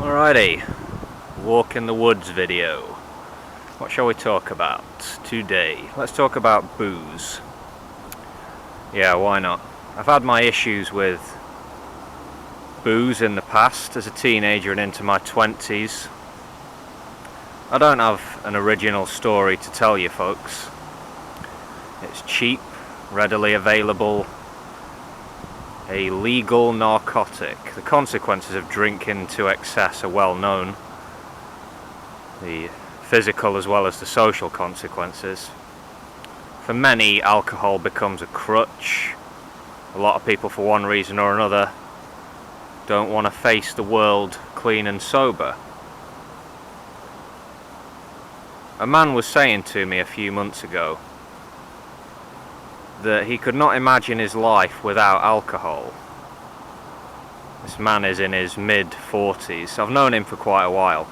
Alrighty, walk in the woods video. What shall we talk about today? Let's talk about booze. Yeah, why not? I've had my issues with booze in the past as a teenager and into my 20s. I don't have an original story to tell you folks. It's cheap, readily available, a legal narcotic. The consequences of drinking to excess are well known. The physical as well as the social consequences. For many, alcohol becomes a crutch. A lot of people, for one reason or another, don't want to face the world clean and sober. A man was saying to me a few months ago that he could not imagine his life without alcohol. This man is in his mid-40s. I've known him for quite a while.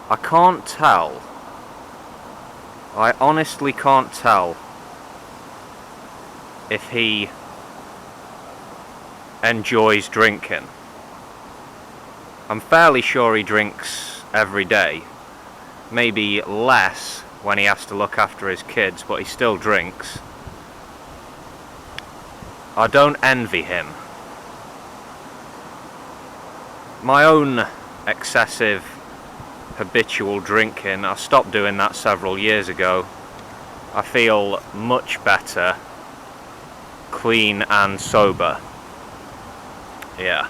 I can't tell. I honestly can't tell if he enjoys drinking. I'm fairly sure he drinks every day. Maybe less when he has to look after his kids, but he still drinks. I don't envy him. My own excessive, habitual drinking, I stopped doing that several years ago. I feel much better, clean and sober. Yeah.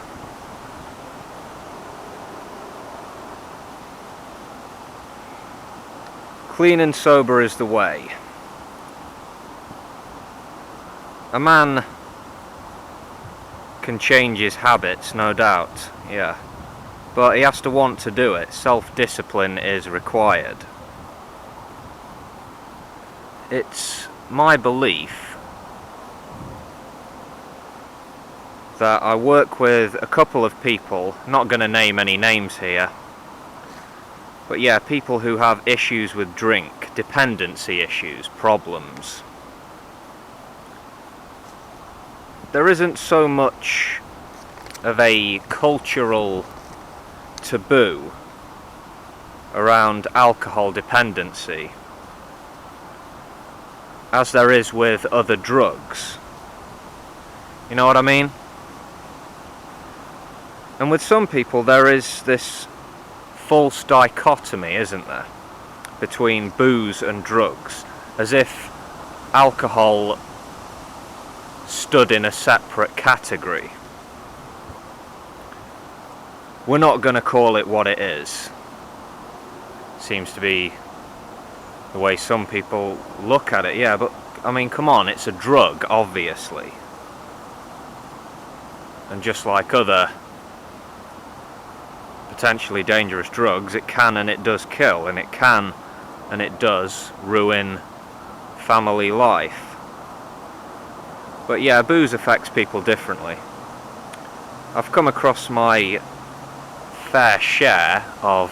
Clean and sober is the way. A man can change his habits, no doubt, yeah. But he has to want to do it. Self-discipline is required. It's my belief that I work with a couple of people, not going to name any names here, but yeah, people who have issues with drink, dependency issues, problems. There isn't so much of a cultural taboo around alcohol dependency as there is with other drugs. You know what I mean? And with some people there is this false dichotomy, isn't there, between booze and drugs, as if alcohol stood in a separate category. We're not going to call it what it is. Seems to be the way some people look at it. Yeah, but I mean, come on, it's a drug, obviously. And just like other potentially dangerous drugs, it can and it does kill, and it can and it does ruin family life. But yeah, booze affects people differently. I've come across my fair share of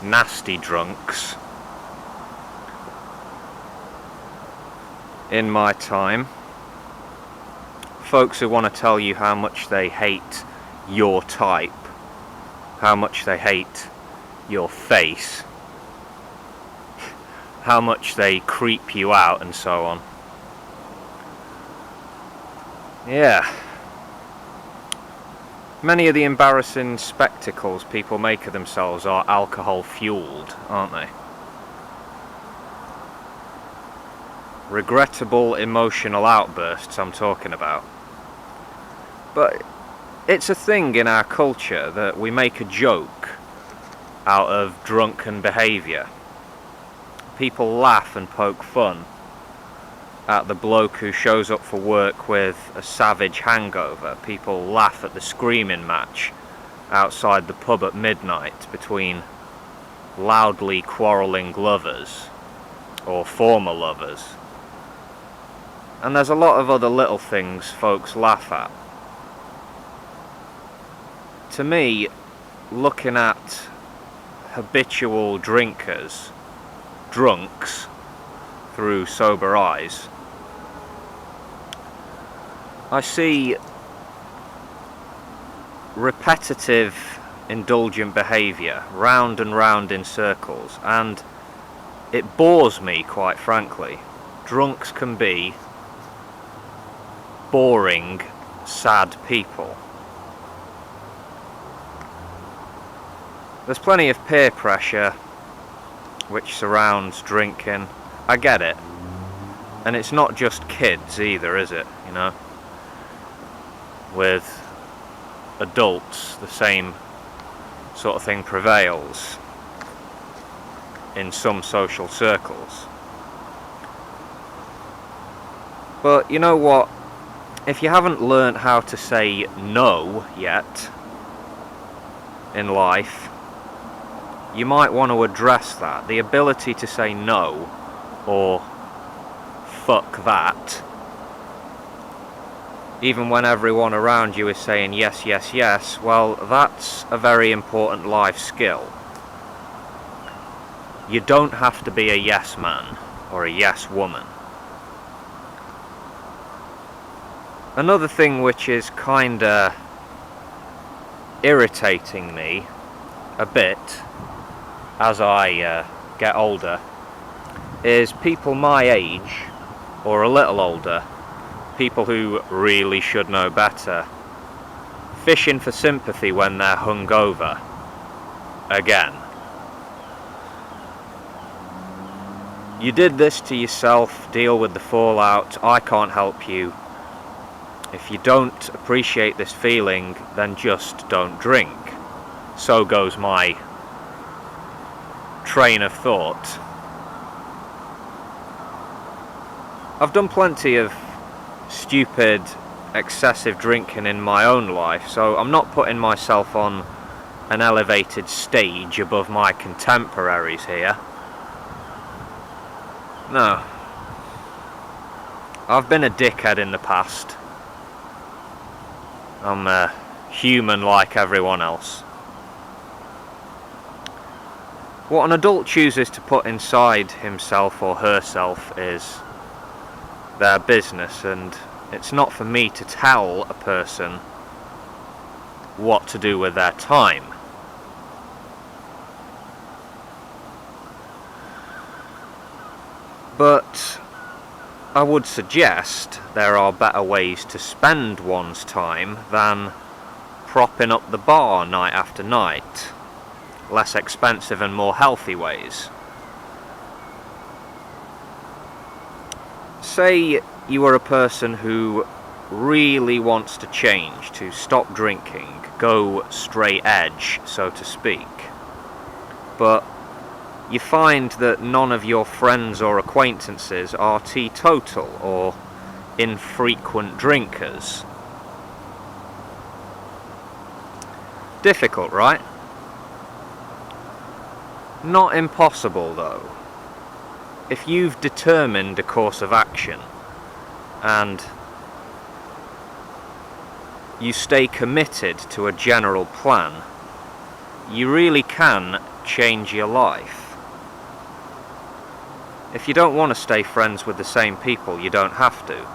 nasty drunks in my time. Folks who want to tell you how much they hate your type, how much they hate your face, how much they creep you out, and so on. Yeah. Many of the embarrassing spectacles people make of themselves are alcohol fueled, aren't they? Regrettable emotional outbursts I'm talking about. But it's a thing in our culture that we make a joke out of drunken behaviour. People laugh and poke fun at the bloke who shows up for work with a savage hangover. People laugh at the screaming match outside the pub at midnight between loudly quarrelling lovers or former lovers. And there's a lot of other little things folks laugh at. To me, looking at habitual drinkers, drunks, through sober eyes, I see repetitive, indulgent behaviour, round and round in circles, and it bores me, quite frankly. Drunks can be boring, sad people. There's plenty of peer pressure which surrounds drinking. I get it. And it's not just kids either, is it? You know? With adults, the same sort of thing prevails in some social circles. But you know what? If you haven't learned how to say no yet in life, you might want to address that. The ability to say no, or fuck that, even when everyone around you is saying yes, yes, yes, well, that's a very important life skill. You don't have to be a yes man or a yes woman. Another thing which is kinda irritating me a bit as I get older is people my age, or a little older, people who really should know better, fishing for sympathy when they're hungover. Again. You did this to yourself, deal with the fallout, I can't help you. If you don't appreciate this feeling, then just don't drink. So goes my train of thought. I've done plenty of stupid, excessive drinking in my own life, so I'm not putting myself on an elevated stage above my contemporaries here. No. I've been a dickhead in the past. I'm a human like everyone else. What an adult chooses to put inside himself or herself is their business, and it's not for me to tell a person what to do with their time. But I would suggest there are better ways to spend one's time than propping up the bar night after night. Less expensive and more healthy ways. Say you are a person who really wants to change, to stop drinking, go straight edge, so to speak, but you find that none of your friends or acquaintances are teetotal or infrequent drinkers. Difficult, right? Not impossible, though. If you've determined a course of action and you stay committed to a general plan, you really can change your life. If you don't want to stay friends with the same people, you don't have to.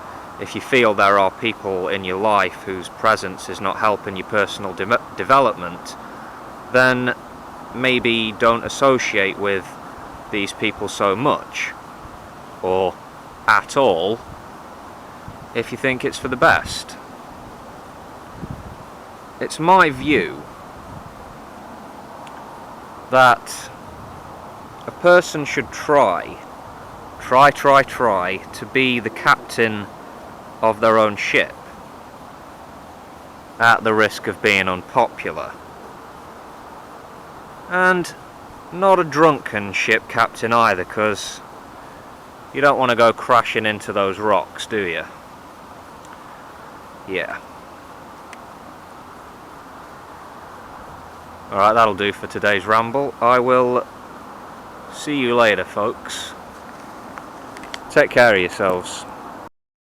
If you feel there are people in your life whose presence is not helping your personal development, then maybe don't associate with these people so much, or at all, if you think it's for the best. It's my view that a person should try to be the captain of their own ship, at the risk of being unpopular. And not a drunken ship captain either, because you don't want to go crashing into those rocks, do you? Yeah. Alright, that'll do for today's ramble. I will see you later, folks. Take care of yourselves.